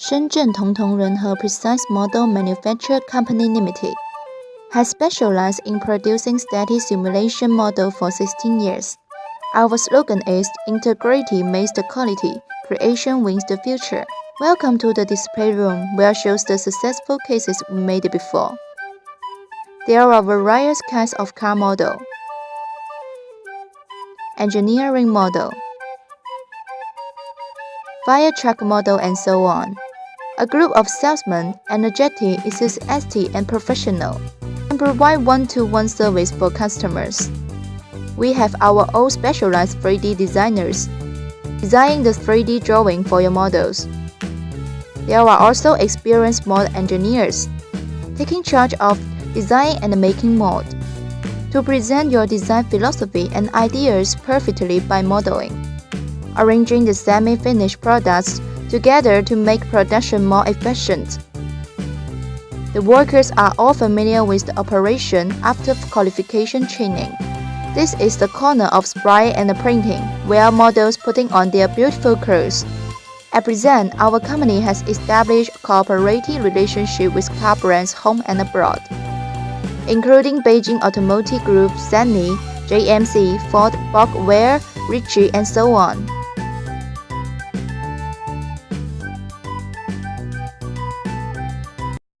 Shenzhen Tongtongrenhe Precise Model Manufacture Company Limited has specialized in producing static simulation models for 16 years. Our slogan is "Integrity makes the quality, creation wins the future." Welcome to the display room, where shows the successful cases we made before. There are various kinds of car model, engineering model, fire truck model, and so on. A group of salesmen, energetic, enthusiastic, and professional, can provide one-to-one service for customers. We have our own specialized 3D designers, designing the 3D drawing for your models. There are also experienced mod engineers, taking charge of design and making mod, to present your design philosophy and ideas perfectly by modeling, arranging the semi-finished products together to make production more efficient. The workers are all familiar with the operation after qualification training. This is the corner of spray and printing, where models putting on their beautiful clothes. At present, our company has established a cooperative relationship with car brands home and abroad, including Beijing Automotive Group, Sany, JMC, Ford, Bockware, Ritchie, and so on.